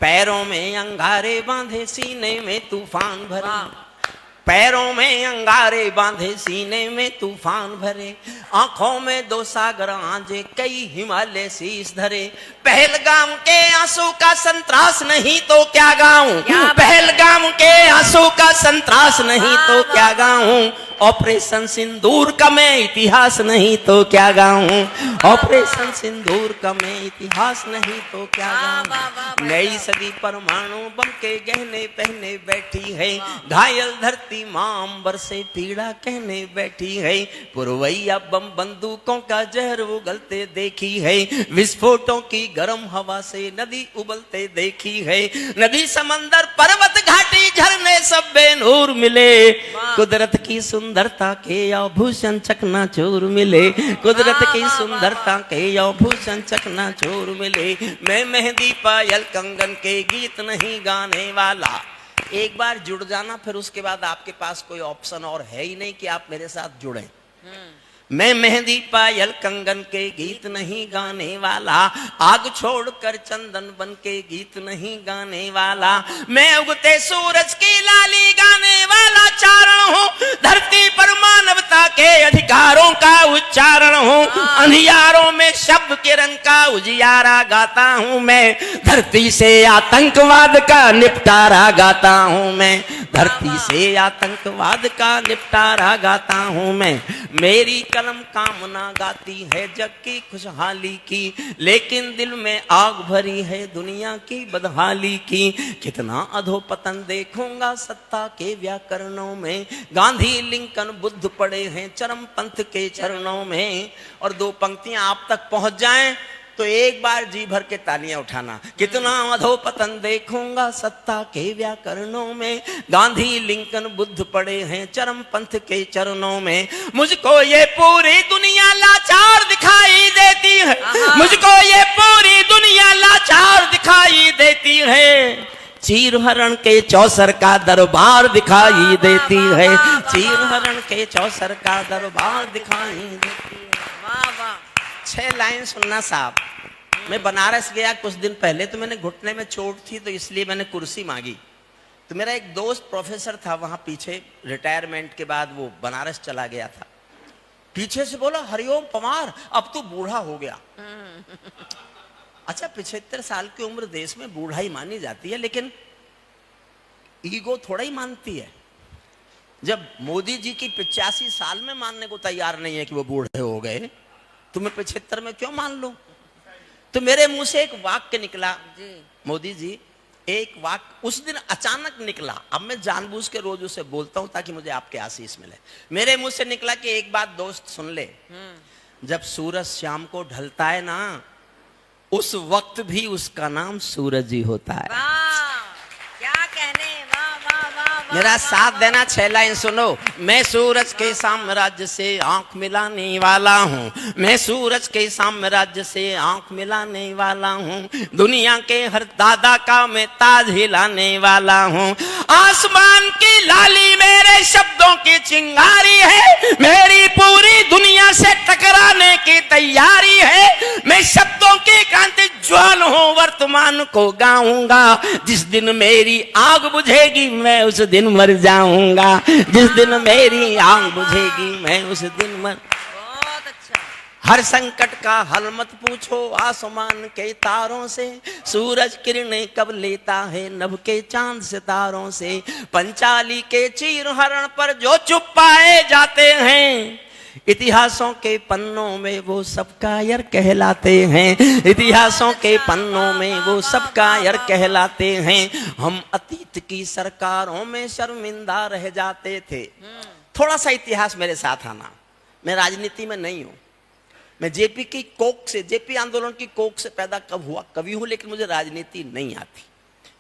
पैरों में अंगारे बांधे सीने में तूफान भरे, पैरों में अंगारे बांधे सीने में तूफान भरे, आंखों में दो सागर आंजे कई हिमालय शीश धरे। पहलगाम के आंसू का संतरास नहीं तो क्या गाऊं, पहलगाम के आंसू का संतरास नहीं तो क्या गाऊं, ऑपरेशन सिंदूर का मैं इतिहास नहीं तो क्या गाऊं, ऑपरेशन सिंदूर का मैं इतिहास नहीं तो क्या गाऊं। नई सदी परमाणु बम के गहने पहने बैठी है, घायल धरती मां अंबर से पीड़ा कहने बैठी है। पुरवैया बम बंदूकों का जहर उगलते देखी है, विस्फोटों की गर्म हवा से नदी उबलते देखी है। नदी समंदर पर्वत घाटी झरने सब बेनूर मिले, कुदरत की सुंदरता के आभूषण चकनाचूर मिले, कुदरत की सुंदरता के आभूषण चकनाचूर मिले। मैं मेहंदी पायल कंगन के गीत नहीं गाने वाला। एक बार जुड़ जाना, फिर उसके बाद आपके पास कोई ऑप्शन और है ही नहीं कि आप मेरे साथ जुड़े। मैं मेहंदी पायल कंगन के गीत नहीं गाने वाला, आग छोड़कर चंदन बन के गीत नहीं गाने वाला। मैं उगते सूरज की लाली गाने वाला चारण हूँ, धरती पर मानवता के अधिकारों का उच्चारण हूँ। अंधियारों में शब्द के रंग का उजियारा गाता हूँ मैं, धरती से आतंकवाद का निपटारा गाता हूँ मैं, धरती से आतंकवाद का निपटारा गाता हूँ मैं। मेरी कलम कामना गाती है जग की खुशहाली की, लेकिन दिल में आग भरी है दुनिया की बदहाली की। कितना अधोपतन देखूंगा सत्ता के व्याकरणों में, गांधी लिंकन बुद्ध पड़े हैं चरम पंथ के चरणों में। और दो पंक्तियां आप तक पहुंच जाएं तो एक बार जी भर के तालियां उठाना। कितना अधोपतन देखूंगा सत्ता के व्याकरणों में, गांधी लिंकन बुद्ध पड़े हैं चरम पंथ के चरणों में। मुझको ये पूरी दुनिया लाचार दिखाई देती है, मुझको ये पूरी दुनिया लाचार दिखाई देती है। चीर हरण के चौसर का दरबार दिखाई देती है, चीर हरण के चौसर का दरबार दिखाई देती है। वाह वाह। 6 लाइन सुनना साहब। मैं बनारस गया कुछ दिन पहले, तो मैंने घुटने में चोट थी तो इसलिए मैंने कुर्सी मांगी। तो मेरा एक दोस्त प्रोफेसर था वहां पीछे, रिटायरमेंट के बाद वो बनारस चला गया था। पीछे से बोला, हरिओम पवार अब तू बूढ़ा हो गया। अच्छा 75 साल की उम्र देश में बूढ़ा ही मानी जाती है, लेकिन ईगो थोड़ा ही मानती है। जब मोदी जी की 85 साल में मानने को तैयार नहीं है कि वो बूढ़े हो गए, तो मैं 75 में क्यों मान लूं। तो मेरे मुंह से एक वाक्य निकला जी, मोदी जी एक वाक्य उस दिन अचानक निकला। अब मैं जानबूझ के रोज उसे बोलता हूं ताकि मुझे आपके आशीष मिले। मेरे मुंह से निकला कि एक बात दोस्त सुन ले, जब सूरज शाम को ढलता है ना, उस वक्त भी उसका नाम सूरज ही होता है। क्या कहने, मेरा साथ देना। 6 लाइन सुनो। मैं सूरज के साम्राज्य से आंख मिलाने वाला हूँ, मैं सूरज के साम्राज्य से आंख मिलाने वाला हूँ। दुनिया के हर दादा का मैं ताज हिलाने वाला हूँ। आसमान की लाली मेरे शब्दों की चिंगारी है, मेरी पूरी दुनिया से टकराने की तैयारी है। मैं शब्दों की क्रांति ज्वाल हूँ, वर्तमान को गाऊंगा। जिस दिन मेरी आग बुझेगी मैं उस दिन मर जाऊंगा, जिस दिन मेरी आग बुझेगी मैं उस दिन मर। बहुत अच्छा। हर संकट का हल मत पूछो आसमान के तारों से, सूरज किरणें कब लेता है नभ के चांद सितारों से। पंचाली के चीर हरण पर जो चुप पाए जाते हैं, इतिहासों के पन्नों में वो सब कायर कहलाते हैं, इतिहासों के पन्नों में वो सब कायर कहलाते हैं। हम अतीत की सरकारों में शर्मिंदा रह जाते थे। थोड़ा सा इतिहास मेरे साथ आना। मैं राजनीति में नहीं हूं, मैं जेपी की कोख से, जेपी आंदोलन की कोख से पैदा कब हुआ कवि हूं, लेकिन मुझे राजनीति नहीं आती।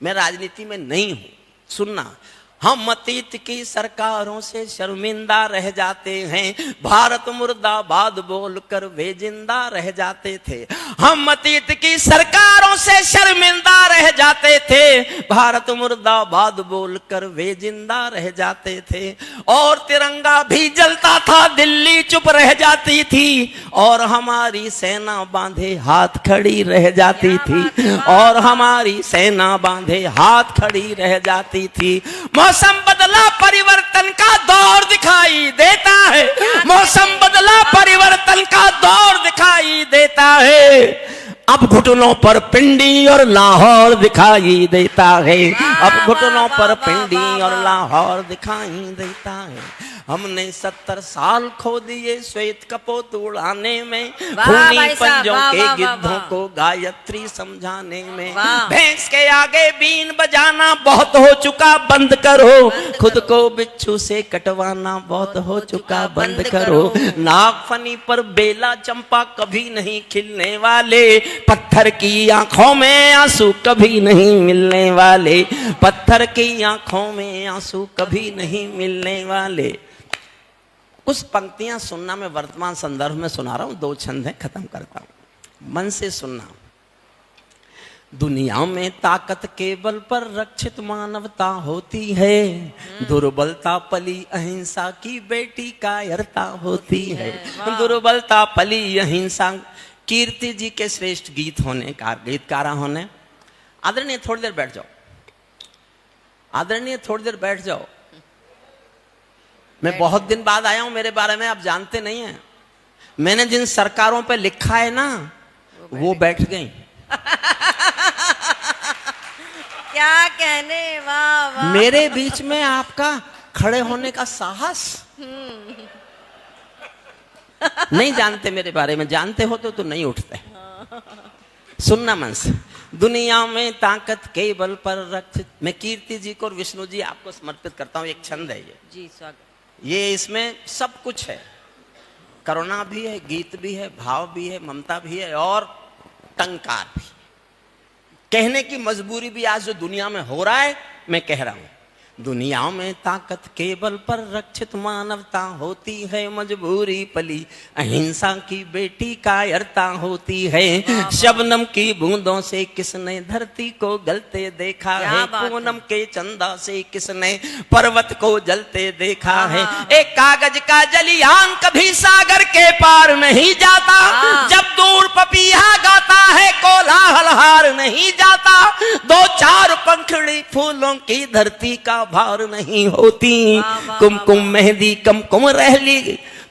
मैं राजनीति में नहीं हूं। सुनना, हम अतीत की सरकारों से शर्मिंदा रह जाते हैं, भारत मुर्दाबाद बोलकर वे जिंदा रह जाते थे। हम अतीत की सरकारों से शर्मिंदा रह जाते जाते थे, भारत मुर्दाबाद बोलकर वे जिंदा रह जाते थे। और तिरंगा भी जलता था, दिल्ली चुप रह जाती थी, और हमारी सेना बांधे हाथ खड़ी रह जाती थी, और हमारी सेना बांधे हाथ खड़ी रह जाती थी। मौसम बदला, परिवर्तन का दौर दिखाई देता है, मौसम बदला, परिवर्तन का दौर दिखाई देता है। अब घुटनों पर पिंडी और लाहौर दिखाई देता है, अब घुटनों पर पिंडी और लाहौर दिखाई देता है। हमने 70 साल खो दिए श्वेत कपोत उड़ाने में, खूनी पंजों के गिद्धों को गायत्री समझाने में। भैंस के आगे बीन बजाना बहुत हो चुका, बंद करो। खुद को बिच्छू से कटवाना बहुत हो चुका, बंद करो। नागफनी पर बेला चंपा कभी नहीं खिलने वाले, पत्थर की आंखों में आंसू कभी नहीं मिलने वाले, पत्थर की आंखों में आंसू कभी नहीं मिलने वाले। कुछ पंक्तियां सुनना मैं वर्तमान संदर्भ में सुना रहा हूं, 2 छंद हैं, खत्म करता हूं। मन से सुनना। दुनिया में ताकत के बल पर रक्षित मानवता होती है, दुर्बलता पली अहिंसा की बेटी कायरता होती है। दुर्बलता पली अहिंसा। कीर्ति जी के श्रेष्ठ गीत होने का, गीतकारा होने। आदरणीय थोड़ी देर बैठ जाओ, आदरणीय थोड़ी देर बैठ जाओ। मैं बहुत दिन बाद आया हूं, मेरे बारे में आप जानते नहीं हैं। मैंने जिन सरकारों पे लिखा है ना, वो बैठ गई। क्या कहने, वाह वाह। मेरे बीच में आपका खड़े होने का साहस। नहीं जानते मेरे बारे में, जानते हो तो नहीं उठते। सुनना मन से। दुनिया में ताकत के बल पर रक्षित। मैं कीर्ति जी को और विष्णु जी आपको समर्पित करता हूं। एक छंद है ये जी, स्वागत। ये इसमें सब कुछ है, करुणा भी है, गीत भी है, भाव भी है, ममता भी है, और टंकार भी। कहने की मजबूरी भी आज जो दुनिया में हो रहा है, मैं कह रहा हूं। दुनिया में ताकत के बल पर रक्षित मानवता होती है, मजबूरी पली अहिंसा की बेटी कायरता होती है। शबनम की बूंदों से किसने धरती को गलते देखा है, पूनम के चंदा से किसने पर्वत को जलते देखा है। एक कागज का जलियान कभी सागर के पार नहीं जाता, जब दूर पपीहा गाता है कोलाहल हार नहीं जाता। 2-4 पंखड़ी फूलों की धरती का भार नहीं होती। कुमकुम मेहंदी कमकुम रहली,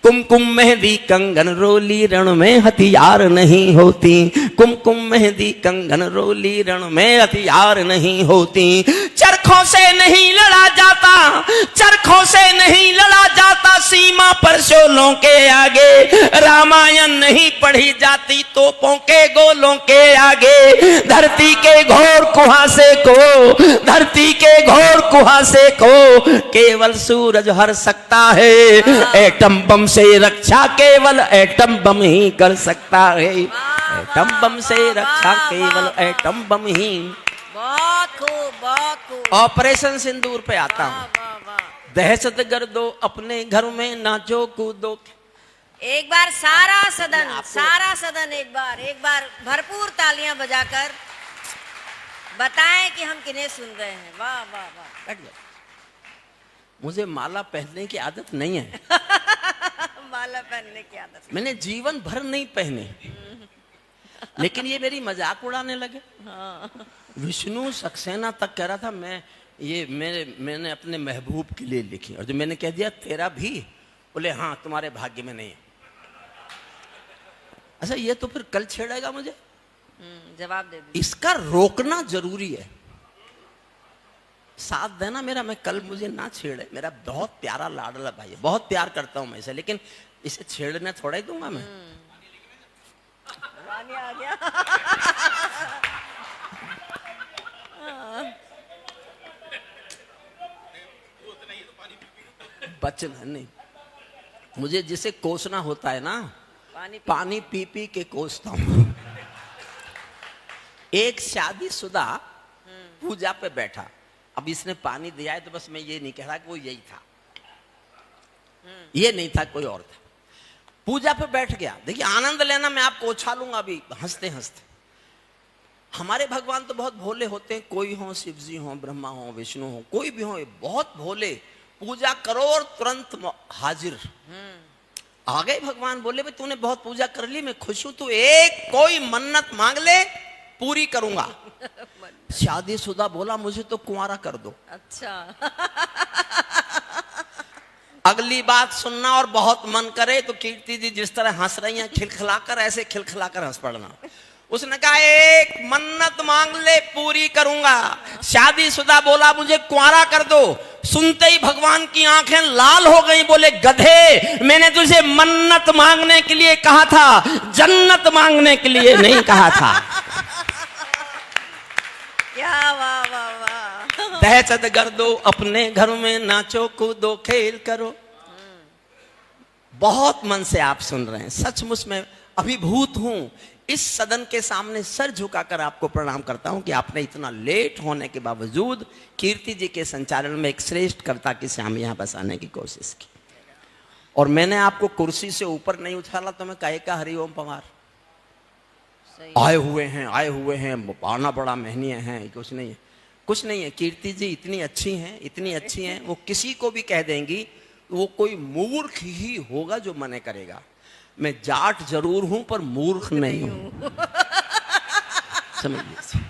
कुमकुम मेहंदी कंगन रोली, रण में हथियार नहीं होती। कुमकुम मेहंदी कंगन रोली, रण में हथियार नहीं होती। चरखों से नहीं लड़ा जाता, चरखों से नहीं लड़ा जाता, सीमा पर शोलों के आगे। रामायण नहीं पढ़ी जाती तोपों के गोलों के आगे। धरती के घोर कुहासे को, धरती के घोर कुहासे को केवल सूरज हर सकता है। एटम बम से रक्षा केवल एटम बम ही कर सकता है। एटम बम से रक्षा केवल एटम बम ही। बहुत खूब, बहुत खूब। ऑपरेशन सिंदूर पे आता हूं। दहशत गर्दो अपने घर में नाचो कूदो। एक बार सारा सदन एक बार भरपूर तालियां बजाकर बताएं कि हम किन्हें सुन रहे हैं। वाह वाह वाह। मुझे माला पहनने की आदत नहीं है। माला पहनने की आदत मैंने जीवन भर नहीं पहने, लेकिन ये मेरी मजाक उड़ाने लगे। विष्णु सक्सेना तक कह रहा था मैंने अपने महबूब के लिए लिखी, और जो मैंने कह दिया तेरा भी, बोले हाँ तुम्हारे भाग्य में नहीं है। अच्छा, ये तो फिर कल छेड़ेगा मुझे। जवाब दे दीजिए। इसका रोकना जरूरी है। साथ देना मेरा, मैं कल मुझे ना छेड़े। मेरा बहुत प्यारा लाडला भाई है, बहुत प्यार करता हूं मैं इसे, लेकिन इसे छेड़ने थोड़ा ही दूंगा मैं। आ गया। बचना नहीं, मुझे जिसे कोसना होता है ना, पानी पी पी के कोसता हूं। एक शादीशुदा पूजा पे बैठा, अब इसने पानी दिया है तो बस मैं ये नहीं कह रहा कि वो यही था, ये नहीं था, कोई और था। पूजा पे बैठ गया। देखिए आनंद लेना, मैं आपको उछालूंगा अभी हंसते हंसते। हमारे भगवान तो बहुत भोले होते हैं, कोई हो, शिव जी हो, ब्रह्मा हो, विष्णु हो, कोई भी हो, बहुत भोले, पूजा करो और तुरंत हाजिर। आ गए भगवान, बोले भाई तूने बहुत पूजा कर ली, मैं खुश हूं, तू एक कोई मन्नत मांग ले पूरी करूंगा। शादीशुदा बोला मुझे तो कुंवारा कर दो। अच्छा। अगली बात सुनना और बहुत मन करे तो कीर्ति जी जिस तरह हंस रही हैं खिलखिलाकर, ऐसे खिलखिलाकर हंस पड़ना। उसने कहा एक मन्नत मांग ले पूरी करूंगा। शादीशुदा बोला मुझे कुंवारा कर दो। सुनते ही भगवान की आंखें लाल हो गई, बोले गधे, मैंने तुझे मन्नत मांगने के लिए कहा था, जन्नत मांगने के लिए नहीं कहा था। क्या वाह वाह वाह। दहशत गर्दो अपने घर में नाचो कूदो खेल करो। बहुत मन से आप सुन रहे हैं, सचमुच में अभिभूत हूं। इस सदन के सामने सर झुकाकर आपको प्रणाम करता हूं कि आपने इतना लेट होने के बावजूद कीर्ति जी के संचालन में एक श्रेष्ठ कविता की श्याम यहां बसाने की कोशिश की। और मैंने आपको कुर्सी से ऊपर नहीं उछाला तो मैं कहे का हरिओम पवार आए हुए हैं आना बड़ा महनीय है, कुछ नहीं है। कीर्ति जी इतनी अच्छी हैं, वो किसी को भी कह देंगी, वो कोई मूर्ख ही होगा जो मने करेगा। मैं जाट जरूर हूं पर मूर्ख नहीं हूं। समझिए।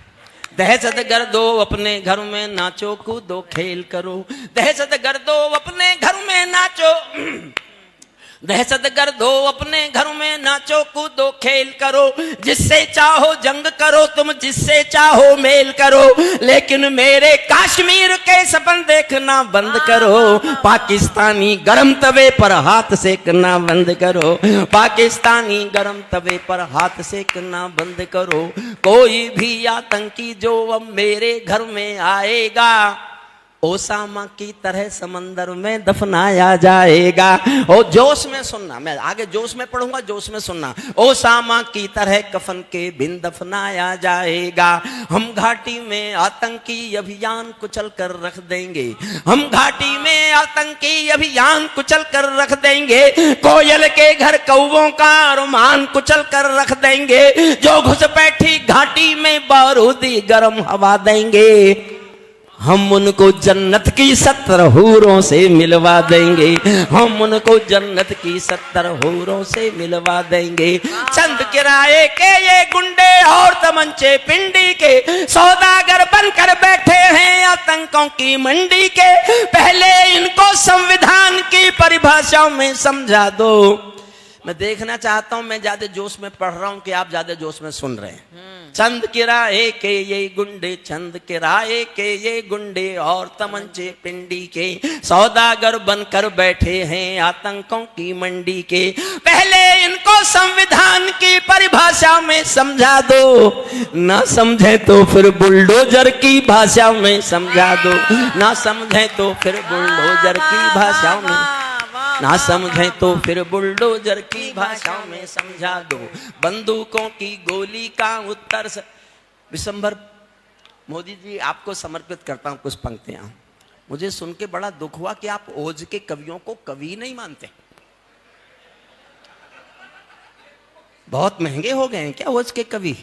दहशत गर्दो अपने घर में नाचो कूदो खेल करो। दहशत गर्दो अपने घर में नाचो, दहशत गर्दो अपने घर में नाचो कूदो खेल करो। जिससे चाहो जंग करो तुम, जिससे चाहो मेल करो, लेकिन मेरे कश्मीर के सपन देखना बंद करो। पाकिस्तानी गरम तवे पर हाथ सेकना बंद करो। पाकिस्तानी गरम तवे पर हाथ सेकना बंद करो। कोई भी आतंकी जो अब मेरे घर में आएगा, ओसामा की तरह समंदर में दफनाया जाएगा। और जोश में सुनना, मैं आगे जोश में पढ़ूंगा, जोश में सुनना। ओसामा की तरह कफन के बिन दफनाया जाएगा। हम घाटी में आतंकी अभियान कुचल कर रख देंगे। हम घाटी में आतंकी अभियान कुचल कर रख देंगे। कोयल के घर कौवों का अरमान कुचल कर रख देंगे। जो घुस बैठी घाटी में बारूदी गर्म हवा देंगे। हम उनको जन्नत की 70 हूरों से मिलवा देंगे। हम उनको जन्नत की 70 हूरों से मिलवा देंगे। चंद किराए के ये गुंडे और तमंचे पिंडी के सौदागर बनकर बैठे हैं आतंकों की मंडी के। पहले इनको संविधान की परिभाषा में समझा दो। मैं देखना चाहता हूं, मैं ज्यादा जोश में पढ़ रहा हूं कि आप ज्यादा जोश में सुन रहे हैं। चंद किराए के ये गुंडे, चंद किराए के ये गुंडे और तमंचे पिंडी के सौदागर बनकर बैठे हैं आतंकों की मंडी के। पहले इनको संविधान की परिभाषा में समझा दो, ना समझे तो फिर बुलडोजर की भाषा में समझा दो। ना समझे तो फिर बुलडोजर की भाषा में, ना समझे तो फिर बुलडोजर की भाषा में समझा दो। बंदूकों की गोली का उत्तर विशंभर मोदी जी आपको समर्पित करता हूं कुछ पंक्तियां। मुझे सुन के बड़ा दुख हुआ कि आप ओज के कवियों को कवि नहीं मानते। बहुत महंगे हो गए हैं क्या ओज के कवि?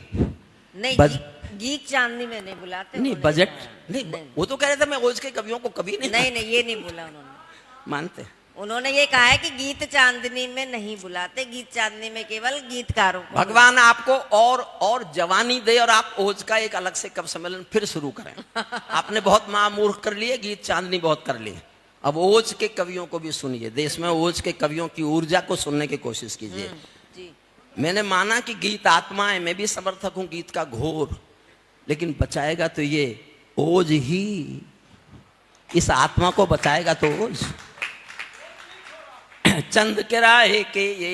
नहीं, गीत चांदनी में नहीं बुलाते। नहीं बजट नहीं, वो तो कह रहे थे मैं ओज के कवियों को कवि नहीं, ये नहीं बोला उन्होंने। मानते उन्होंने ये कहा है कि गीत चांदनी में नहीं बुलाते, गीत चांदनी में केवल गीतकारों को। भगवान आपको और जवानी दे और आप ओज का एक अलग से कवि सम्मेलन फिर शुरू करें। आपने बहुत महामूर्ख कर लिए, गीत चांदनी बहुत कर लिए। अब ओज के कवियों को भी सुनिए। देश में ओज के कवियों की ऊर्जा को सुनने की कोशिश कीजिए। जी। मैंने माना कि गीत आत्मा है, मैं भी समर्थक हूं गीत का घोर, लेकिन बचाएगा तो ये ओज ही। इस आत्मा को बचाएगा तो ओज। चंद किराए के ये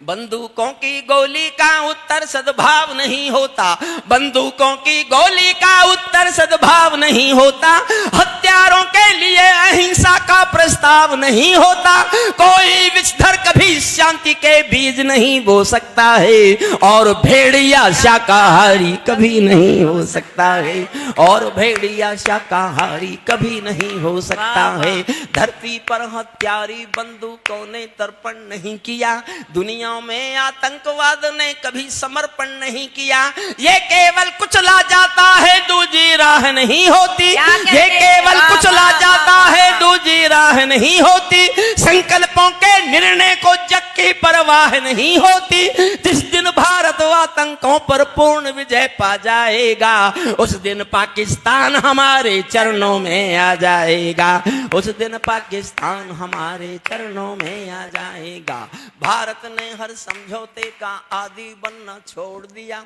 बंदूकों की गोली का उत्तर सद्भाव नहीं होता। बंदूकों की गोली का उत्तर सद्भाव नहीं होता, हत्यारों के लिए अहिंसा का प्रस्ताव नहीं होता, कोई विषधर कभी शांति के बीज नहीं बो सकता है, और भेड़िया शाकाहारी कभी नहीं हो सकता है, और भेड़िया शाकाहारी कभी नहीं हो सकता है। धरती पर हत्यारी बंदूकों ने तर्पण नहीं किया, दुनिया में आतंकवाद ने कभी समर्पण नहीं किया। ये केवल कुचला जाता है, दूजी राह नहीं होती। ये केवल कुचला जाता है, दूजी राह नहीं होती। संकल्पों के निर्णय को जग की परवाह नहीं होती। जिस दिन भारत आतंकों पर पूर्ण विजय पा जाएगा, उस दिन पाकिस्तान हमारे चरणों में आ जाएगा। उस दिन पाकिस्तान हमारे चरणों में आ जाएगा। भारत ने हर समझौते का आदी बनना छोड़ दिया।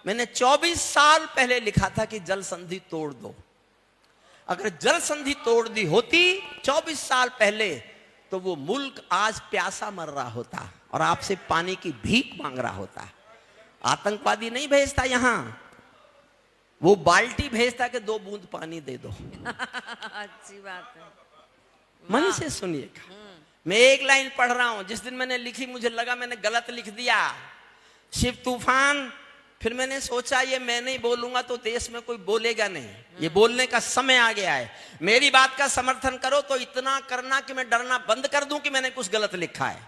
मैंने 24 साल पहले लिखा था कि जल संधि तोड़ दो। अगर जल संधि तोड़ दी होती 24 साल पहले, तो वो मुल्क आज प्यासा मर रहा होता और आपसे पानी की भीख मांग रहा होता। आतंकवादी नहीं भेजता यहां, वो बाल्टी भेजता कि 2 बूंद पानी दे दो। अच्छी बात है। मन से सुनिएगा। मैं एक लाइन पढ़ रहा हूं, जिस दिन मैंने लिखी मुझे लगा मैंने गलत लिख दिया, शिव तूफान। फिर मैंने सोचा ये मैं नहीं बोलूंगा तो देश में कोई बोलेगा नहीं, ये बोलने का समय आ गया है। मेरी बात का समर्थन करो तो इतना करना कि मैं डरना बंद कर दूं कि मैंने कुछ गलत लिखा है,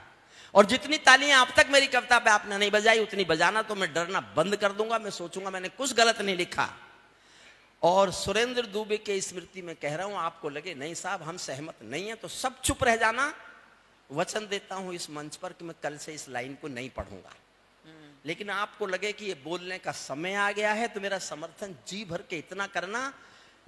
और जितनी तालियां अब तक मेरी कविता पे आपने नहीं बजाई उतनी बजाना, तो मैं डरना बंद कर दूंगा। मैं सोचूंगा मैंने कुछ गलत नहीं लिखा। और सुरेंद्र दुबे के स्मृति में कह रहा हूं, आपको लगे नहीं साहब हम सहमत नहीं है तो सब चुप रह जाना। वचन देता हूं इस मंच पर कि मैं कल से इस लाइन को नहीं पढ़ूंगा। लेकिन आपको लगे कि ये बोलने का समय आ गया है तो मेरा समर्थन जी भर के इतना करना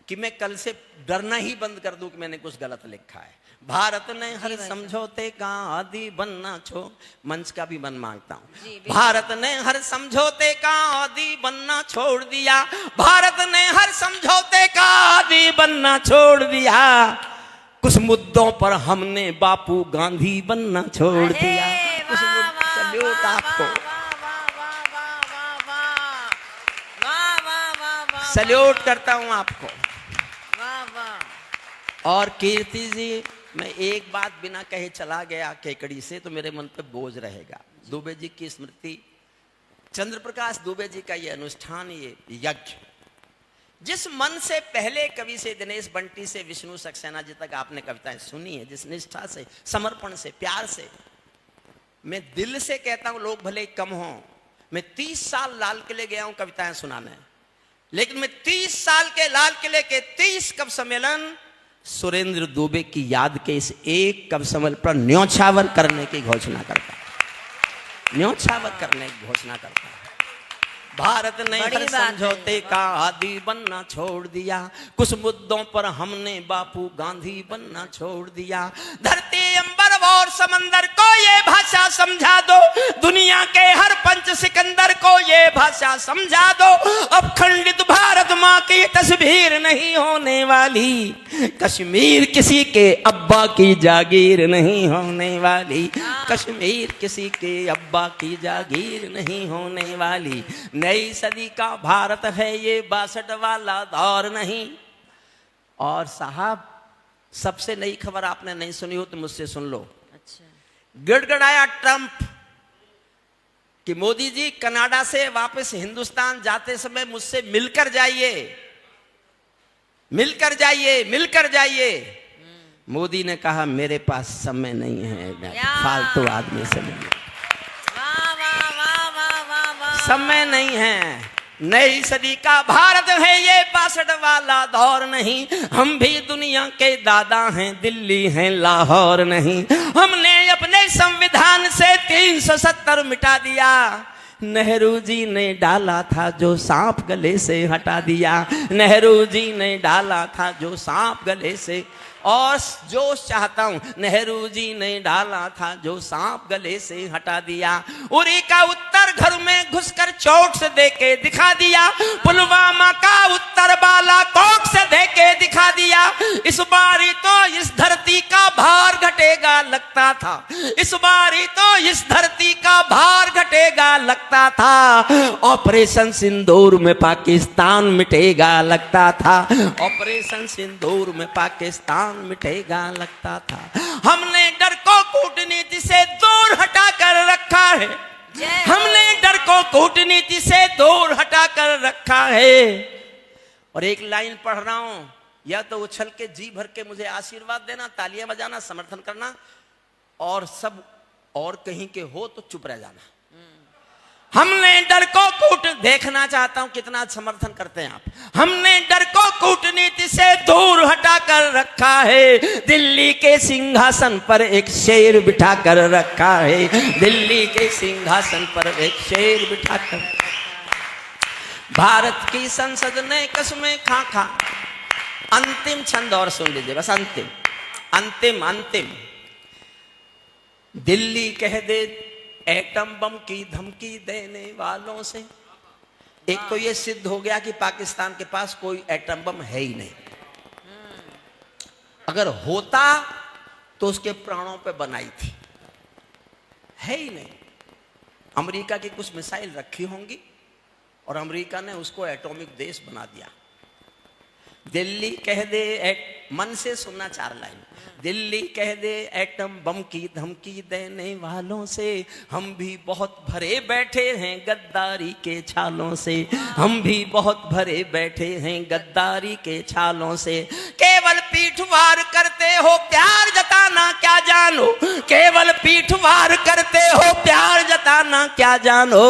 कि मैं कल से डरना ही बंद कर दूं कि मैंने कुछ गलत लिखा है। भारत ने हर समझौते का आदी बनना छोड़, मंच का भी मन मांगता हूं। भारत ने हर समझौते का आदी बनना छोड़ दिया। भारत ने हर समझौते का आदी बनना छोड़ दिया। कुछ मुद्दों पर हमने बापू गांधी बनना छोड़ दिया। कुछ सल्यूट आपको, सल्यूट करता हूं आपको। और कीर्ति जी, मैं एक बात बिना कहे चला गया केकड़ी से तो मेरे मन पे बोझ रहेगा। दुबे जी की स्मृति, चंद्र प्रकाश दुबे जी का ये अनुष्ठान, ये यज्ञ, जिस मन से पहले कवि से, दिनेश बंटी से, विष्णु सक्सेना जी तक आपने कविताएं सुनी है, जिस निष्ठा से, समर्पण से, प्यार से, मैं दिल से कहता हूं लोग भले कम हों। मैं 30 साल लाल किले गया हूं कविताएं सुनाने, लेकिन मैं 30 साल के लाल किले के 30 कवि सम्मेलन सुरेंद्र दुबे की याद के इस एक कवि सम्मेलन पर न्योछावर करने की घोषणा करता है। न्योछावर करने की घोषणा करता है। भारत ने हर समझौते का आदी बनना छोड़ दिया। कुछ मुद्दों पर हमने बापू गांधी बनना छोड़ दिया। धरती अंबर और समंदर को ये भाषा समझा दो, दुनिया के हर पंच सिकंदर को ये भाषा समझा दो। अब खंडित भारत माँ की तस्वीर नहीं होने वाली, कश्मीर किसी के अब्बा की जागीर नहीं होने वाली। कश्मीर किसी के अब्बा की जागीर नहीं होने वाली। नई सदी का भारत है ये 62 वाला दौर नहीं। और साहब, सबसे नई खबर आपने नहीं सुनी हो तो मुझसे सुन लो। अच्छा। गिड़गिड़ाया ट्रंप कि मोदी जी कनाडा से वापस हिंदुस्तान जाते समय मुझसे मिलकर जाइए, मिलकर जाइए, मिलकर जाइए। मोदी ने कहा मेरे पास समय नहीं है, फालतू आदमी से मिलने, समय नहीं है। नई सदी का भारत है ये 62 वाला दौर नहीं। हम भी दुनिया के दादा हैं, दिल्ली हैं, लाहौर नहीं। हमने अपने संविधान से 370 मिटा दिया। नेहरू जी ने डाला था जो सांप गले से हटा दिया। नेहरू जी ने डाला था जो सांप गले से, और जो चाहता हूं, नेहरू जी ने डाला था जो सांप गले से हटा दिया। उरी का उत्तर घर में घुसकर चोट से देके दिखा दिया। पुलवामा का उत्तर बालाकोट से देके दिखा दिया। इस बारी तो इस धरती का भार घटेगा लगता था, इस बारी तो इस धरती का भार घटेगा मिटेगा लगता था, ऑपरेशन सिंदूर में पाकिस्तान मिटेगा लगता था, ऑपरेशन सिंदूर में पाकिस्तान मिटेगा लगता था। हमने डर को कूटनीति से दूर हटा कर रखा है, हमने डर को कूटनीति से दूर हटा कर रखा है। और एक लाइन पढ़ रहा हूं, या तो उछल के जी भर के मुझे आशीर्वाद देना, तालियां बजाना, समर्थन करना, और सब और कहीं के हो तो चुप रह जाना। हमने डर को कूट, देखना चाहता हूं कितना समर्थन करते हैं आप। हमने डर को कूटनीति से दूर हटा कर रखा है, दिल्ली के सिंहासन पर एक शेर बिठा कर रखा है, दिल्ली के सिंहासन पर एक शेर बिठा कर। भारत की संसद ने कसमें खा खा, अंतिम छंद और सुन लीजिए बस, अंतिम अंतिम अंतिम। दिल्ली कह दे एटम बम की धमकी देने वालों से। एक तो ये सिद्ध हो गया कि पाकिस्तान के पास कोई एटम बम है ही नहीं, अगर होता तो उसके प्राणों पे बनाई थी, है ही नहीं। अमेरिका की कुछ मिसाइल रखी होंगी और अमेरिका ने उसको एटॉमिक देश बना दिया। दिल्ली कह दे, मन से सुनना 4 लाइन। दिल्ली कह दे एटम बम की धमकी देने वालों से, हम भी बहुत भरे बैठे हैं गद्दारी के छालों से, हम भी बहुत भरे बैठे हैं गद्दारी के छालों से। केवल पीठवार करते हो प्यार जताना क्या जानो, केवल पीठवार करते हो प्यार जताना क्या जानो,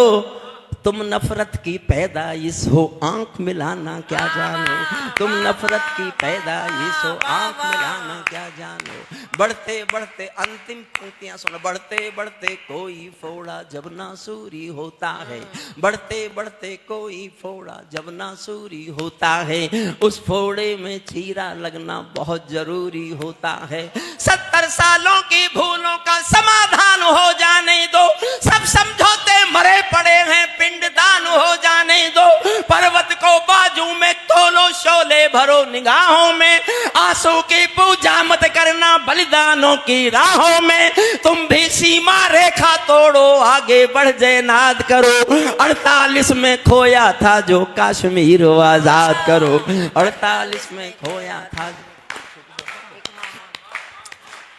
तुम नफरत की पैदाइश हो आंख मिलाना क्या जानो, तुम नफरत की पैदाइश हो आंख मिलाना क्या जानो। बढ़ते बढ़ते अंतिम पंक्तियां सुनो। बढ़ते बढ़ते कोई फोड़ा जब नासूरी होता है, बढ़ते बढ़ते कोई फोड़ा जब नासूरी होता है, उस फोड़े में चीरा लगना बहुत जरूरी होता है। 70 सालों की भूलों का समाधान हो जाने दो, सब समझौते मरे पड़े हैं पिंडदान हो जाने दो। पर्वत को बाजू में तोलो शोले भरो निगाहों में, आंसू की पूजा मत करना बलिदानों की राहों में। तुम भी सीमा रेखा तोड़ो आगे बढ़ जयनाद करो, 48 में खोया था जो कश्मीर आजाद करो, 48 में खोया था।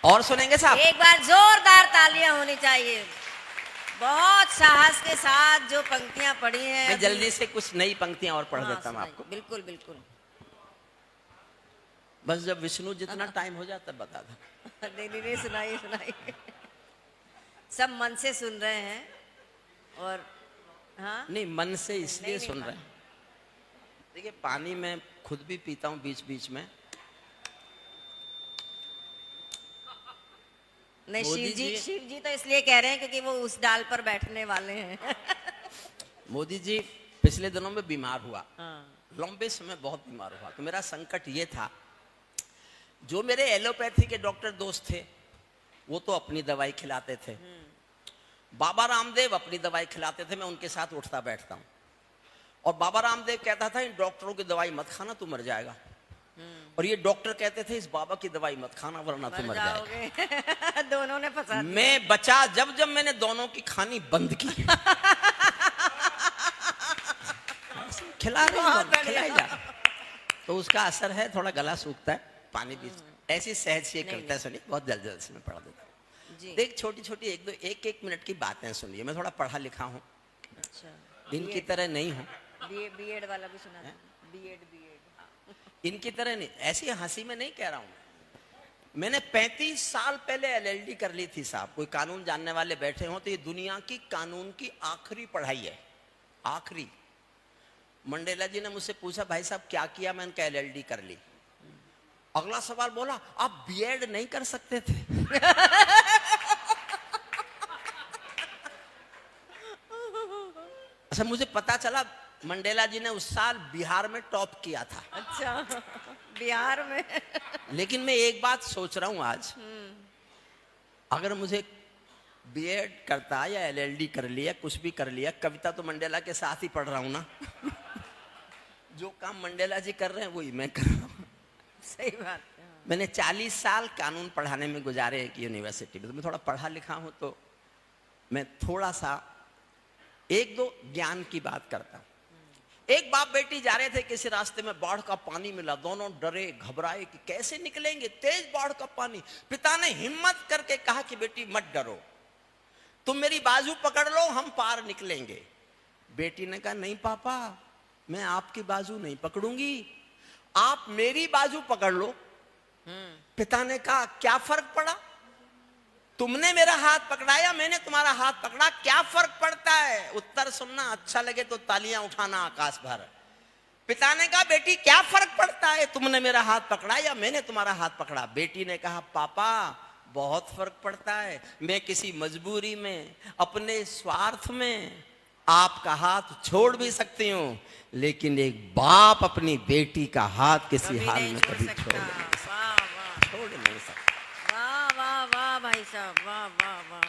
और सुनेंगे साहब? एक बार जोरदार तालियां होनी चाहिए। बहुत साहस के साथ जो पंक्तियां पढ़ी हैं। मैं जल्दी से कुछ नई पंक्तियां और पढ़ देता हूं आपको। बिल्कुल बिल्कुल। बस जब विष्णु जितना टाइम हो जाता बता दो। नहीं सुनाइए सुनाइए। सब मन से सुन रहे हैं और हाँ नहीं मन से इसलिए सुन रहे हैं। देखिए पानी मैं खुद भी पीता हूँ बीच बीच में। नहीं शिव जी तो इसलिए कह रहे हैं क्योंकि वो उस डाल पर बैठने वाले हैं। मोदी जी पिछले दिनों में बीमार हुआ, लंबे समय बहुत बीमार हुआ। तो मेरा संकट ये था, जो मेरे एलोपैथी के डॉक्टर दोस्त थे वो तो अपनी दवाई खिलाते थे, बाबा रामदेव अपनी दवाई खिलाते थे, मैं उनके साथ उठता बैठता हूँ। और बाबा रामदेव कहता था इन डॉक्टरों की दवाई मत खाना तू मर जाएगा, और ये डॉक्टर कहते थे इस बाबा की दवाई मत खाना वरना तू मर जाएगा। दोनों ने फंसा दिया। मैं बचा जब जब मैंने दोनों की खानी बंद की। खिला खिलाई जा, तो उसका असर है, थोड़ा गला सूखता है, पानी भी ऐसी सहज से करता है। सुनिए बहुत जल्द जल्द से मैं पढ़ा देता हूँ। देख छोटी छोटी एक मिनट की बातें सुनिए। मैं थोड़ा पढ़ा लिखा हूँ, इनकी तरह नहीं हूँ। बीएड वाला भी सुना है, बीएड इनकी तरह नहीं। ऐसी हंसी में नहीं कह रहा हूं। मैंने 35 साल पहले एलएलडी कर ली थी साहब। कोई कानून जानने वाले बैठे हों तो ये दुनिया की कानून की आखिरी पढ़ाई है, आखिरी। मंडेला जी ने मुझसे पूछा भाई साहब क्या किया, मैंने कहा एलएलडी कर ली। अगला सवाल बोला आप बीएड नहीं कर सकते थे? अच्छा मुझे पता चला मंडेला जी ने उस साल बिहार में टॉप किया था। अच्छा बिहार में। लेकिन मैं एक बात सोच रहा हूं आज, अगर मुझे बीएड करता या एलएलडी कर लिया, कुछ भी कर लिया, कविता तो मंडेला के साथ ही पढ़ रहा हूं ना। जो काम मंडेला जी कर रहे हैं वही मैं कर रहा हूं। सही बात है। मैंने 40 साल कानून पढ़ाने में गुजारे एक यूनिवर्सिटी में, तो मैं थोड़ा पढ़ा लिखा हूं, तो मैं थोड़ा सा एक दो ज्ञान की बात करता हूं। एक बाप बेटी जा रहे थे किसी रास्ते में, बाढ़ का पानी मिला, दोनों डरे घबराए कि कैसे निकलेंगे, तेज बाढ़ का पानी। पिता ने हिम्मत करके कहा कि बेटी मत डरो, तुम मेरी बाजू पकड़ लो, हम पार निकलेंगे। बेटी ने कहा नहीं पापा, मैं आपकी बाजू नहीं पकड़ूंगी, आप मेरी बाजू पकड़ लो। पिता ने कहा क्या फर्क पड़ा, तुमने मेरा हाथ पकड़ा या मैंने तुम्हारा हाथ पकड़ा, क्या फर्क पड़ता है? उत्तर सुनना, अच्छा लगे तो तालियां उठाना आकाश भर। पिता ने कहा बेटी क्या फर्क पड़ता है, तुमने मेरा हाथ पकड़ा या मैंने तुम्हारा हाथ पकड़ा? बेटी ने कहा पापा बहुत फर्क पड़ता है, मैं किसी मजबूरी में, अपने स्वार्थ में आपका हाथ छोड़ भी सकती हूँ, लेकिन एक बाप अपनी बेटी का हाथ किसी हाल में कभी छोड़ नहीं सकता। वाह वाह भाई साहब, वाह वाह वाह।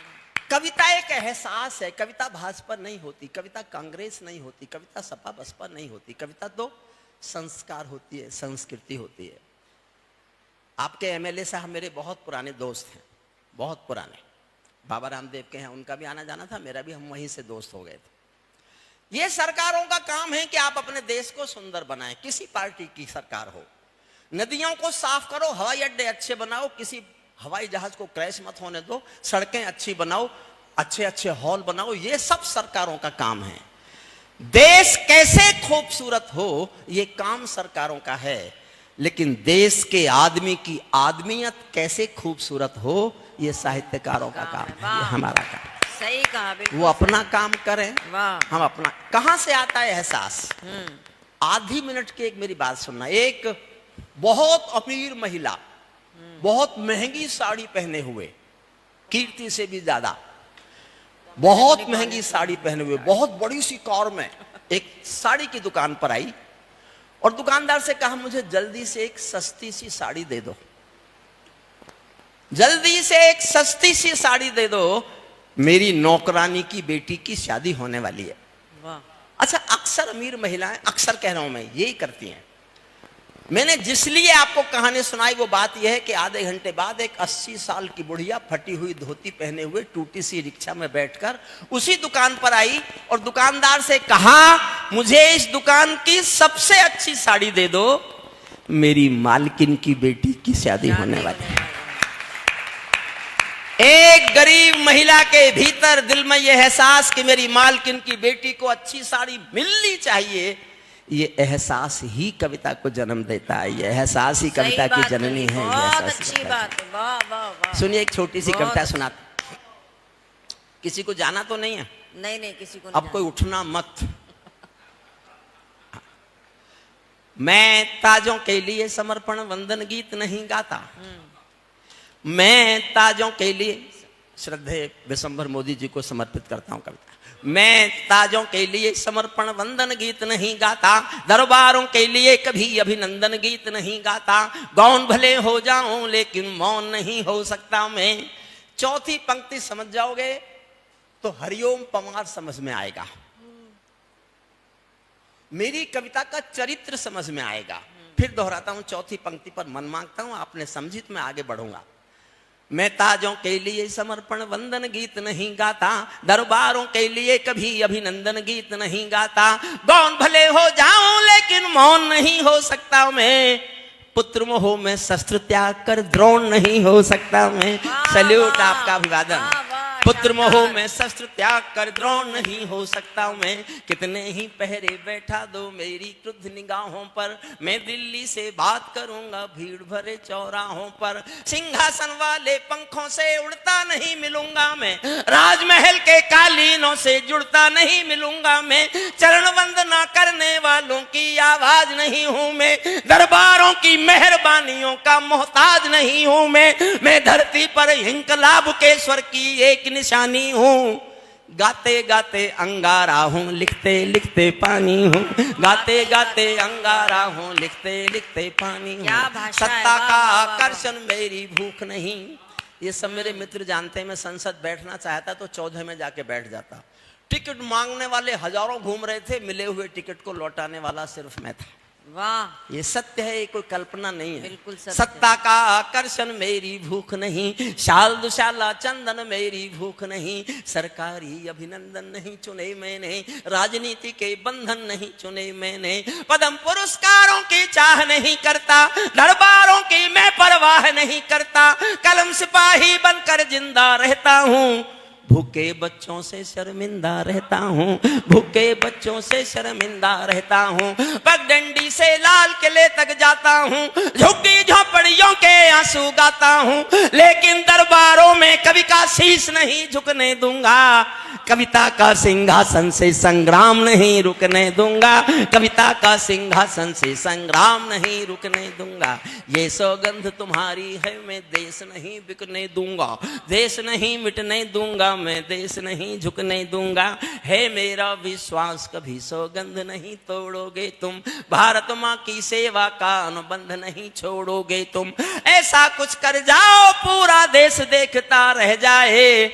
कविता एक एहसास है, कविता भाजपा नहीं होती, कविता कांग्रेस नहीं होती, कविता सपा बसपा नहीं होती, कविता तो संस्कार होती है, संस्कृति होती है। आपके एमएलए साहब मेरे बहुत पुराने दोस्त हैं, बहुत पुराने, बाबा रामदेव के हैं, उनका भी आना जाना था, मेरा भी, हम वहीं से दोस्त हो गए थे। ये सरकारों का काम है कि आप अपने देश को सुंदर बनाएं, किसी पार्टी की सरकार हो। नदियों को साफ करो, हवाई अड्डे अच्छे बनाओ, किसी हवाई जहाज को क्रैश मत होने दो, सड़कें अच्छी बनाओ, अच्छे अच्छे हॉल बनाओ, ये सब सरकारों का काम है। देश कैसे खूबसूरत हो ये काम सरकारों का है, लेकिन देश के आदमी की आदमियत कैसे खूबसूरत हो ये साहित्यकारों का काम है, ये हमारा काम। सही कहा, बिल्कुल। वो अपना काम करें, वाह। हम अपना। कहां से आता है एहसास? आधी मिनट की एक मेरी बात सुनना। एक बहुत अमीर महिला, बहुत महंगी साड़ी पहने हुए, कीर्ति से भी ज्यादा, बहुत महंगी साड़ी पहने हुए, बहुत बड़ी सी कार में एक साड़ी की दुकान पर आई और दुकानदार से कहा मुझे जल्दी से एक सस्ती सी साड़ी दे दो, जल्दी से एक सस्ती सी साड़ी दे दो, मेरी नौकरानी की बेटी की शादी होने वाली है। वाह। अच्छा, अक्सर अमीर महिलाएं, अक्सर कह रहा हूं मैं, यही करती हैं। मैंने जिस लिए आपको कहानी सुनाई वो बात यह है कि आधे घंटे बाद एक 80 साल की बुढ़िया फटी हुई धोती पहने हुए टूटी सी रिक्शा में बैठकर उसी दुकान पर आई और दुकानदार से कहा मुझे इस दुकान की सबसे अच्छी साड़ी दे दो, मेरी मालकिन की बेटी की शादी होने वाली है। एक गरीब महिला के भीतर दिल में यह एहसास कि मेरी मालकिन की बेटी को अच्छी साड़ी मिलनी चाहिए, ये एहसास ही कविता को जन्म देता है, ये एहसास ही कविता की जननी है। बहुत अच्छी बात है, वाह वाह वाह। सुनिए एक छोटी सी कविता सुनाता। किसी को जाना तो नहीं है? नहीं नहीं, किसी को नहीं। अब कोई उठना मत। मैं ताजों के लिए समर्पण वंदन गीत नहीं गाता, मैं ताजों के लिए श्रद्धेय विशंभर मोदी जी को समर्पित करता हूं कविता। मैं ताजों के लिए समर्पण वंदन गीत नहीं गाता, दरबारों के लिए कभी अभिनंदन गीत नहीं गाता, गौन भले हो जाऊं लेकिन मौन नहीं हो सकता मैं। चौथी पंक्ति समझ जाओगे तो हरिओम पवार समझ में आएगा, मेरी कविता का चरित्र समझ में आएगा। फिर दोहराता हूं, चौथी पंक्ति पर मन मांगता हूं, आपने समझी तो मैं आगे बढ़ूंगा। मैं ताजों के लिए समर्पण वंदन गीत नहीं गाता, दरबारों के लिए कभी अभिनंदन गीत नहीं गाता, गौन भले हो जाऊं लेकिन मौन नहीं हो सकता मैं, पुत्र मोह में शस्त्र त्याग कर द्रोण नहीं हो सकता मैं। सल्यूट आपका अभिवादन। पुत्र मोह में शस्त्र त्याग कर द्रोण नहीं हो सकता मैं, कितने ही पहरे बैठा दो मेरी क्रुद्ध निगाहों पर, मैं दिल्ली से बात करूंगा भीड़ भरे चौराहों पर, सिंहासन वाले पंखों से उड़ता नहीं मिलूंगा मैं, राजमहल के कालीनों से जुड़ता नहीं मिलूंगा मैं, चरण वंदना करने वालों की आवाज नहीं हूं मैं, दरबारों की मेहरबानियों का मोहताज नहीं हूं मैं धरती पर इंकलाब के स्वर की एक निशानी हूं, गाते गाते अंगारा हूं लिखते लिखते पानी हूं, गाते गाते अंगारा हूं लिखते लिखते पानी हूं, सत्ता का आकर्षण मेरी भूख नहीं। ये सब मेरे मित्र जानते हैं, मैं संसद बैठना चाहता तो 14 में जाके बैठ जाता। टिकट मांगने वाले हजारों घूम रहे थे, मिले हुए टिकट को लौटाने वाला सिर्फ मैं था। वाह, ये सत्य है, ये कोई कल्पना नहीं है। बिल्कुल सत्य। सत्ता का आकर्षण मेरी भूख नहीं, शाल दुशाला चंदन मेरी भूख नहीं, सरकारी अभिनंदन नहीं चुने मैंने, राजनीति के बंधन नहीं चुने मैंने, पद्म पुरस्कारों की चाह नहीं करता, दरबारों की मैं परवाह नहीं करता, कलम सिपाही बनकर जिंदा रहता हूँ, भूखे बच्चों से शर्मिंदा रहता हूँ, भूखे बच्चों से शर्मिंदा रहता हूँ, पगडंडी से लाल किले तक जाता हूँ, झुग्गी झोपड़ियों के आंसू गाता हूँ, लेकिन दरबारों में कभी का शीश नहीं झुकने दूंगा, कविता का सिंहासन से संग्राम नहीं रुकने दूंगा, कविता का सिंहासन से संग्राम नहीं रुकने दूंगा, ये सौगंध तुम्हारी है, मैं देश नहीं बिकने दूंगा, देश नहीं मिटने दूंगा, मैं देश नहीं झुकने दूंगा, है मेरा विश्वास कभी सौगंध नहीं तोड़ोगे तुम, भारत माँ की सेवा का अनुबंध नहीं छोड़ोगे तुम, ऐसा कुछ कर जाओ पूरा देश देखता रह जाए,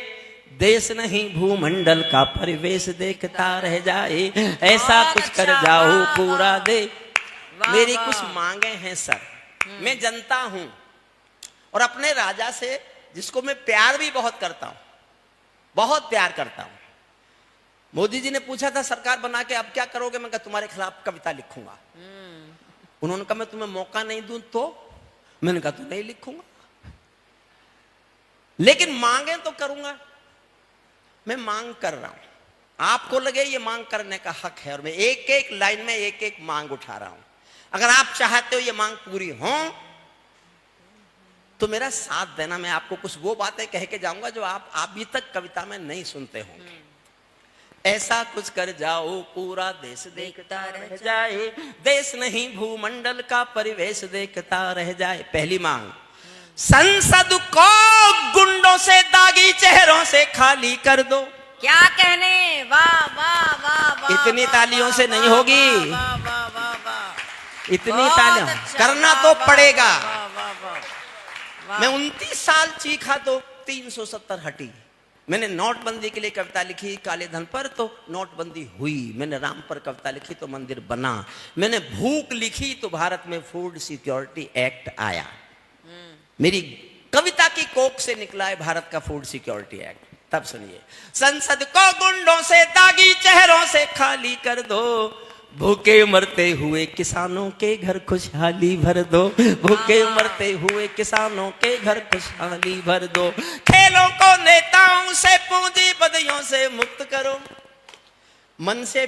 देश नहीं भूमंडल का परिवेश देखता रह जाए, ऐसा बहुत कुछ कर अच्छा, जाओ वाह, पूरा वाह। दे। वाह, मेरी वाह। कुछ मांगे हैं सर, मैं जनता हूं और अपने राजा से जिसको मैं प्यार भी बहुत करता हूं, बहुत प्यार करता हूं। मोदी जी ने पूछा था सरकार बना के अब क्या करोगे, मैं कहा तुम्हारे खिलाफ कविता लिखूंगा। उन्होंने कहा मैं तुम्हें मौका नहीं दूं तो, मैंने कहा तो नहीं लिखूंगा, लेकिन मांगे तो करूंगा। मैं मांग कर रहा हूं, आपको लगे ये मांग करने का हक है, और मैं एक एक लाइन में एक एक मांग उठा रहा हूं। अगर आप चाहते हो ये मांग पूरी हो तो मेरा साथ देना। मैं आपको कुछ वो बातें कह के जाऊंगा जो आप अभी तक कविता में नहीं सुनते होंगे। ऐसा कुछ कर जाओ पूरा देश देखता रह जाए, देश नहीं भूमंडल का परिवेश देखता रह जाए। पहली मांग, संसद को गुंडों से दागी चेहरों से खाली कर दो। क्या कहने, वाह वाह वाह वाह, इतनी वाह, तालियों वाह, से वाह, नहीं होगी, वाह वाह वाह वाह, इतनी बहुत तालियां अच्छा, करना वाह, तो वाह, पड़ेगा। वाह, वाह, वाह, वाह। मैं 29 साल चीखा तो 370 हटी। मैंने नोटबंदी के लिए कविता लिखी काले धन पर तो नोटबंदी हुई, मैंने राम पर कविता लिखी तो मंदिर बना, मैंने भूख लिखी तो भारत में फूड सिक्योरिटी एक्ट आया। मेरी कविता की कोख से निकला है भारत का फूड सिक्योरिटी एक्ट। तब सुनिए, संसद को गुंडों से दागी चेहरों से खाली कर दो, भूखे मरते हुए किसानों के घर खुशहाली भर दो, भूखे मरते हुए किसानों के घर खुशहाली भर दो। खेलों को नेताओं से पूंजीपतियों से मुक्त करो। मन से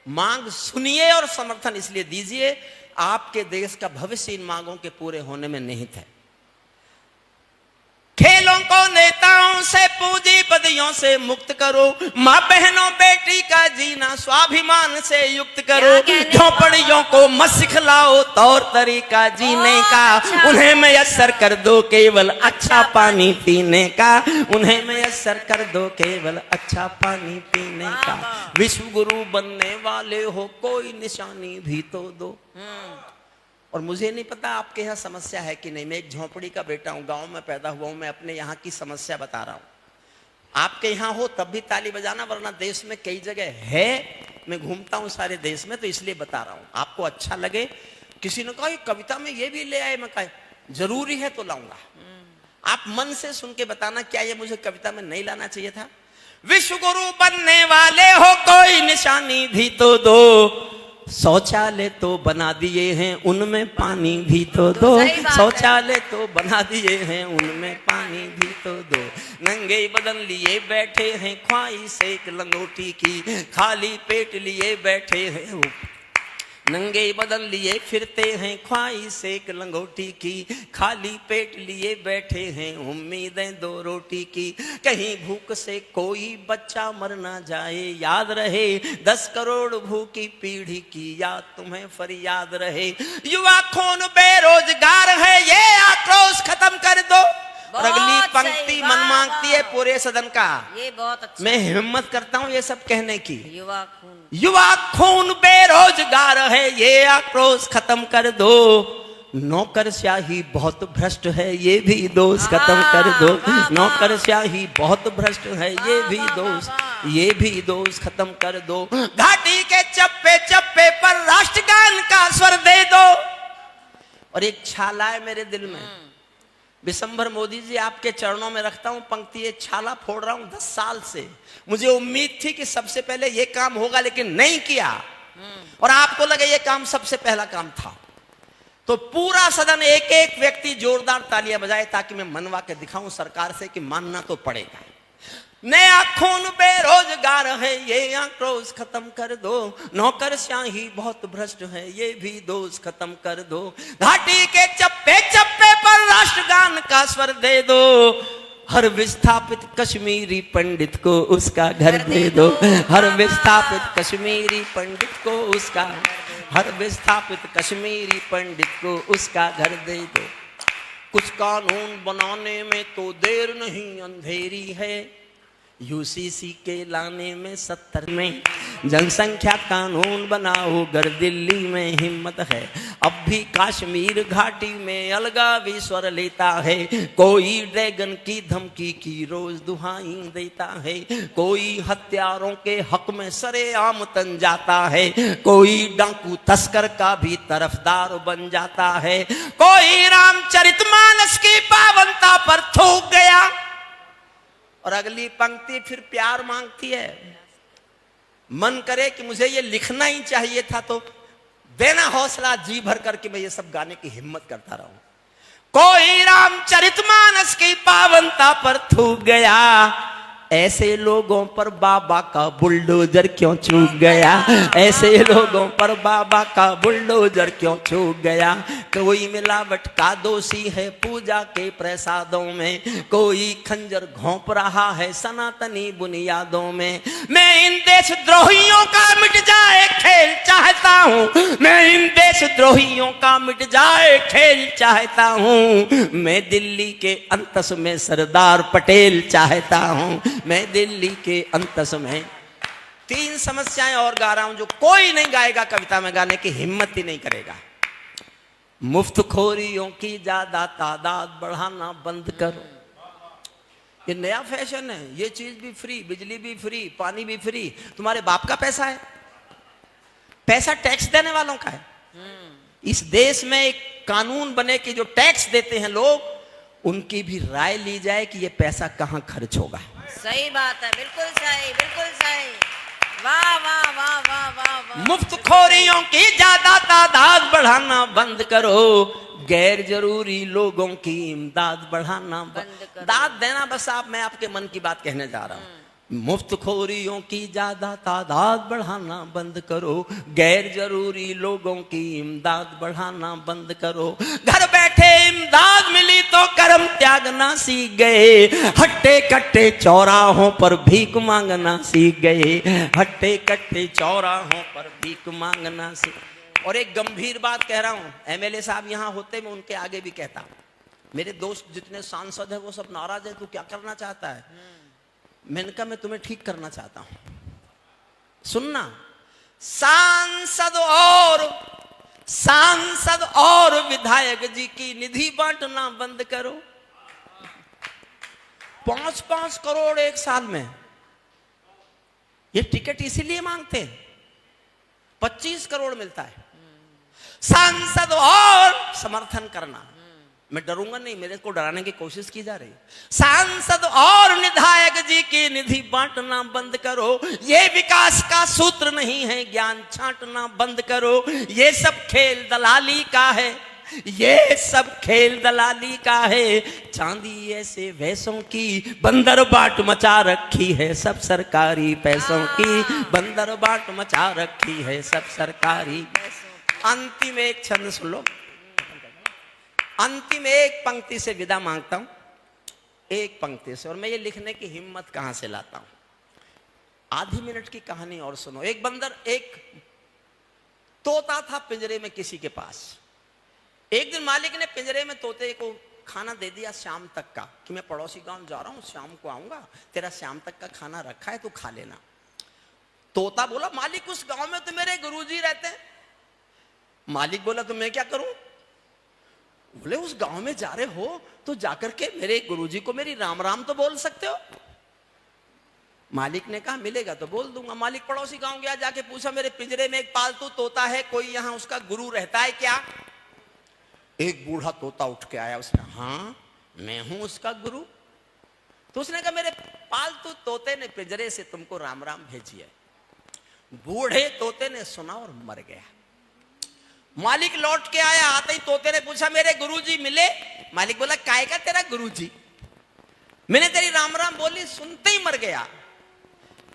मांग सुनिए और समर्थन इसलिए दीजिए, आपके देश का भविष्य इन मांगों के पूरे होने में निहित है। खेलों को नेताओं से पूंजीपतियों से मुक्त करो, माँ बहनों बेटी का जीना स्वाभिमान से युक्त करो, झोपड़ियों को मत सिखलाओ तौर तरीका जीने का, उन्हें मयस्सर कर दो केवल अच्छा पानी पीने का, उन्हें मयस्सर कर दो केवल अच्छा पानी पीने का। विश्व गुरु बनने वाले हो कोई निशानी भी तो दो। और मुझे नहीं पता आपके यहाँ समस्या है कि नहीं, मैं एक झोंपड़ी का बेटा हूँ, गांव में पैदा हुआ हूँ, मैं अपने यहाँ की समस्या बता रहा हूँ। आपके यहाँ हो तब भी ताली बजाना, वरना देश में कई जगह है, मैं घूमता हूँ सारे देश में तो इसलिए बता रहा हूँ, आपको अच्छा लगे। किसी ने कहा ये कविता में ये भी ले आए, मैं कहा जरूरी है तो लाऊंगा। आप मन से सुन के बताना क्या ये मुझे कविता में नहीं लाना चाहिए था। विश्व गुरु बनने वाले हो कोई निशानी भी तो दो, शौचालय तो बना दिए हैं उनमें पानी भी तो दो, शौचालय तो बना दिए हैं उनमें पानी भी तो दो। नंगे बदन लिए बैठे हैं ख्वाहिश एक लंगोटी की, खाली पेट लिए बैठे हैं, नंगे बदन लिए फिरते हैं ख्वाहिश एक लंगोटी की, खाली पेट लिए बैठे हैं उम्मीदें दो रोटी की। कहीं भूख से कोई बच्चा मर ना जाए, याद रहे 10 करोड़ भूखी पीढ़ी की याद तुम्हें फरियाद रहे। युवा खून बेरोजगार है ये आक्रोश खत्म कर दो। और अगली पंक्ति मन मांगती है पूरे सदन का, ये बहुत अच्छा। मैं हिम्मत करता हूँ ये सब कहने की। युवा खून बेरोजगार है ये आक्रोश खत्म कर दो, नौकरशाही बहुत भ्रष्ट है ये भी दोष खत्म कर दो, नौकरशाही बहुत भ्रष्ट है ये भी दोष, ये भी दोष खत्म कर दो। घाटी के चप्पे चप्पे पर राष्ट्रगान का स्वर दे दो। और एक छाला है मेरे दिल में, विशंभर मोदी जी आपके चरणों में रखता हूं पंक्ति, ये छाला फोड़ रहा हूं 10 साल से। मुझे उम्मीद थी कि सबसे पहले ये काम होगा, लेकिन नहीं किया, और आपको लगे ये काम सबसे पहला काम था। तो पूरा सदन, एक एक व्यक्ति जोरदार तालियां बजाए ताकि मैं मनवा के दिखाऊं सरकार से कि मानना तो पड़ेगा। नया खून बेरोजगार है, ये आक्रोश खत्म कर दो। नौकरशाही बहुत भ्रष्ट है, ये भी दोष खत्म कर दो। घाटी के चप्पे चप्पे पर राष्ट्रगान का स्वर दे दो। हर विस्थापित कश्मीरी पंडित को उसका घर दे दो। हर विस्थापित कश्मीरी पंडित को उसका, हर विस्थापित कश्मीरी पंडित को उसका घर दे दो। कुछ कानून बनाने में तो देर नहीं अंधेरी है, यूसीसी के लाने में 70 में जनसंख्या कानून बनाओ, गर दिल्ली में हिम्मत है। अब भी कश्मीर घाटी में अलगावी स्वर लेता है। कोई ड्रैगन की धमकी की रोज दुहाई देता है। कोई हत्यारों के हक में सरेआम तन जाता है। कोई डाकू तस्कर का भी तरफदार बन जाता है। कोई रामचरितमानस की पावनता पर थूक गया। और अगली पंक्ति फिर प्यार मांगती है। मन करे कि मुझे ये लिखना ही चाहिए था, तो देना हौसला जी भर करके मैं ये सब गाने की हिम्मत करता रहूं। कोई रामचरितमानस की पावनता पर थूक गया, ऐसे लोगों पर बाबा का बुलडोजर क्यों चूक गया। ऐसे लोगों पर बाबा का बुलडोजर क्यों चूक गया। कोई मिलावट का दोषी है पूजा के प्रसादों में। कोई खंजर घोंप रहा है सनातनी बुनियादों में। मैं इन देशद्रोहियों का मिट जाए खेल चाहता हूँ। मैं इन देशद्रोहियों का मिट जाए खेल चाहता हूँ। मैं दिल्ली के अंतस में सरदार पटेल चाहता हूँ। मैं दिल्ली के अंतस में 3 समस्याएं और गा रहा हूं जो कोई नहीं गाएगा कविता में गाने की हिम्मत ही नहीं करेगा। मुफ्तखोरियों की ज्यादा तादाद बढ़ाना बंद करो। ये नया फैशन है, ये चीज भी फ्री, बिजली भी फ्री, पानी भी फ्री। तुम्हारे बाप का पैसा है, पैसा टैक्स देने वालों का है। इस देश में एक कानून बने कि जो टैक्स देते हैं लोग, उनकी भी राय ली जाए कि ये पैसा कहां खर्च होगा। सही बात है, बिल्कुल सही, बिल्कुल सही। वाह वाह वाह वाह वाह वाह। मुफ्तखोरियों की ज्यादा तादाद बढ़ाना बंद करो। गैर जरूरी लोगों की इमदाद बढ़ाना बंद करो। दाद देना बस आप, मैं आपके मन की बात कहने जा रहा हूं। मुफ्तखोरियों की ज्यादा तादाद बढ़ाना बंद करो। गैर जरूरी लोगों की इमदाद बढ़ाना बंद करो। घर बैठे इमदाद मिली तो कर्म त्यागना सीख गए। हट्टे कट्टे चौराहों पर भीख मांगना सीख गए। हट्टे कट्टे चौराहों पर भीख मांगना सीख। और एक गंभीर बात कह रहा हूं, एमएलए साहब यहां होते मैं उनके आगे भी कहता। मेरे दोस्त जितने सांसद है वो सब नाराज है, तू क्या करना चाहता है। मैंने कहा मैं तुम्हें ठीक करना चाहता हूं। सुनना, सांसद और विधायक जी की निधि बांटना बंद करो। 5-5 करोड़ एक साल में। ये टिकट इसीलिए मांगते हैं, 25 करोड़ मिलता है। सांसद और समर्थन करना, मैं डरूंगा नहीं, मेरे को डराने की कोशिश की जा रही। सांसद और विधायक जी की निधि बांटना बंद करो। ये विकास का सूत्र नहीं है, ज्ञान छांटना बंद करो। ये सब खेल दलाली का है, ये सब खेल दलाली का है। चांदी ऐसे भैंसों की बंदर बाट मचा रखी है, सब सरकारी पैसों की बंदर बाट मचा रखी है, सब सरकारी। अंतिम एक छंद सुन लो, अंतिम एक पंक्ति से विदा मांगता हूं, एक पंक्ति से। और मैं ये लिखने की हिम्मत कहां से लाता हूं। आधी मिनट की कहानी और सुनो। एक बंदर, एक तोता था पिंजरे में किसी के पास। एक दिन मालिक ने पिंजरे में तोते को खाना दे दिया शाम तक का, कि मैं पड़ोसी गांव जा रहा हूं, शाम को आऊंगा, तेरा शाम तक का खाना रखा है, तू खा लेना। तोता बोला मालिक उस गांव में तो मेरे गुरुजी रहते हैं। मालिक बोला तो मैं क्या करूं। बोले उस गांव में जा रहे हो तो जाकर के मेरे गुरुजी को मेरी राम राम तो बोल सकते हो। मालिक ने कहा मिलेगा तो बोल दूंगा। मालिक पड़ोसी गांव गया, जाके पूछा मेरे पिंजरे में एक पालतू तोता है, कोई यहाँ उसका गुरु रहता है क्या? एक बूढ़ा तोता उठ के आया, उसने हाँ मैं हूं उसका गुरु। तो उसने कहा मेरे पालतू तोते ने पिंजरे से तुमको राम राम भेजी है। बूढ़े तोते ने सुना और मर गया। मालिक लौट के आया, आते ही तोते ने पूछा मेरे गुरुजी मिले? मालिक बोला काय का तेरा गुरुजी, मैंने तेरी राम राम बोली, सुनते ही मर गया।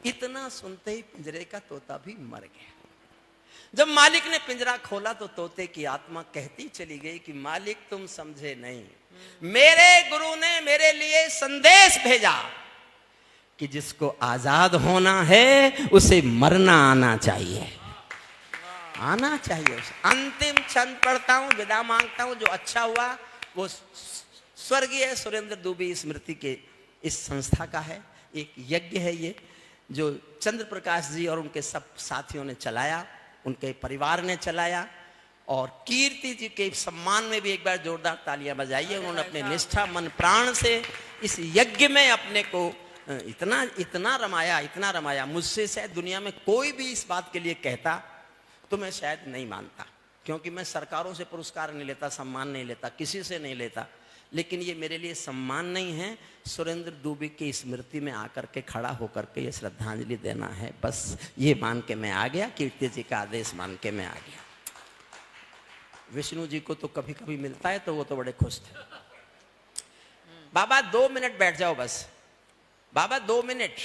इतना सुनते ही पिंजरे का तोता भी मर गया। जब मालिक ने पिंजरा खोला तो तोते की आत्मा कहती चली गई कि मालिक तुम समझे नहीं, मेरे गुरु ने मेरे लिए संदेश भेजा कि जिसको आजाद होना है उसे मरना आना चाहिए, आना चाहिए। अंतिम क्षण पढ़ता हूं, विदा मांगता हूं। जो अच्छा हुआ वो स्वर्गीय सुरेंद्र दुबे स्मृति के इस संस्था का है। एक यज्ञ है ये, जो चंद्र प्रकाश जी और उनके सब साथियों ने चलाया, उनके परिवार ने चलाया। और कीर्ति जी के सम्मान में भी एक बार जोरदार तालियां बजाइए। उन्होंने अपने निष्ठा मन प्राण से इस यज्ञ में अपने को इतना रमाया। मुझसे शायद दुनिया में कोई भी इस बात के लिए कहता तो मैं शायद नहीं मानता, क्योंकि मैं सरकारों से पुरस्कार नहीं लेता, सम्मान नहीं लेता, किसी से नहीं लेता। लेकिन ये मेरे लिए सम्मान नहीं है, सुरेंद्र दुबे की स्मृति में आकर के खड़ा होकर के ये श्रद्धांजलि देना है। बस ये मान के मैं आ गया, कीर्ति जी का आदेश मान के मैं आ गया। विष्णु जी को तो कभी कभी मिलता है तो वो तो बड़े खुश थे। बाबा 2 मिनट बैठ जाओ बस, बाबा 2 मिनट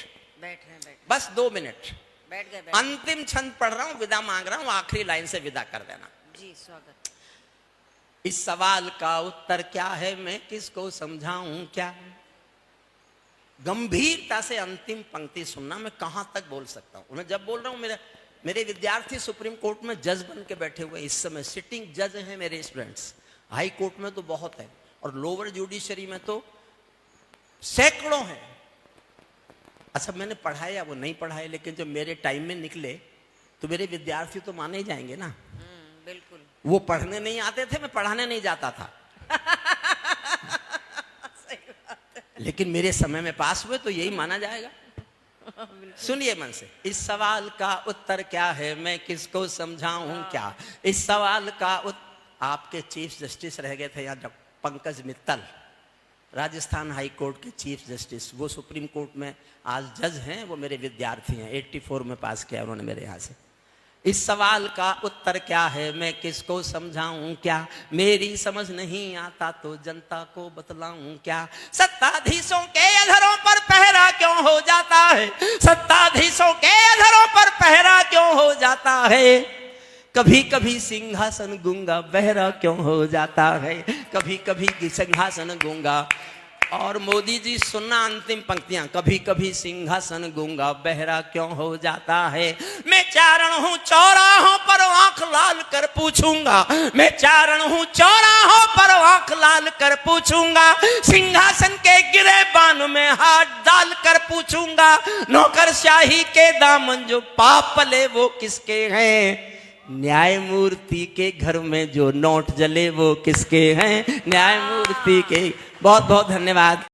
बैठ रहे हैं, बस 2 मिनट बैठ गए। अंतिम छंद पढ़ रहा हूं, विदा मांग रहा हूं, आखिरी लाइन से विदा कर देना। जी स्वागत। इस सवाल का उत्तर क्या है, मैं किसको समझाऊं क्या? गंभीरता से अंतिम पंक्ति सुनना। मैं कहां तक बोल सकता हूं? मैं जब बोल रहा हूं, मेरे विद्यार्थी सुप्रीम कोर्ट में जज बन के बैठे हुए इस समय, सिटिंग जज हैं मेरे स्टूडेंट्स। हाई कोर्ट में तो बहुत है और लोअर जुडिशरी में तो सैकड़ों हैं। अच्छा मैंने पढ़ाया वो नहीं पढ़ाए, लेकिन जब मेरे टाइम में निकले तो मेरे विद्यार्थी तो माने ही जाएंगे ना। बिल्कुल। वो पढ़ने नहीं आते थे, मैं पढ़ाने नहीं जाता था। सही बात है। लेकिन मेरे समय में पास हुए तो यही माना जाएगा। सुनिए मन से, इस सवाल का उत्तर क्या है, मैं किसको समझाऊं क्या? इस सवाल का आपके चीफ जस्टिस रह गए थे यहाँ, पंकज मित्तल, राजस्थान हाई कोर्ट के चीफ जस्टिस, वो सुप्रीम कोर्ट में आज जज हैं। वो मेरे विद्यार्थी हैं, 84 में पास किया उन्होंने मेरे यहाँ से। इस सवाल का उत्तर क्या है, मैं किसको समझाऊं क्या? मेरी समझ नहीं आता तो जनता को बतलाऊं क्या? सत्ताधीशों के अधरों पर पहरा क्यों हो जाता है? सत्ताधीशों के अधरों पर पहरा क्यों हो जाता है? कभी कभी सिंहासन गूंगा बहरा क्यों हो जाता है? कभी कभी सिंहासन गूंगा। और मोदी जी सुनना अंतिम पंक्तियां, कभी कभी सिंहासन गूंगा बहरा क्यों हो जाता है? मैं चारण हूं चौराहों पर आंख लाल कर पूछूंगा, मैं चारण हूं चौराहों पर आंख लाल कर पूछूंगा, सिंहासन के गिरे बान में हाथ डाल कर पूछूंगा, नौकरशाही के दामन जो पाप पले वो किसके हैं? न्यायमूर्ति के घर में जो नोट जले वो किसके हैं? न्यायमूर्ति के। बहुत बहुत धन्यवाद।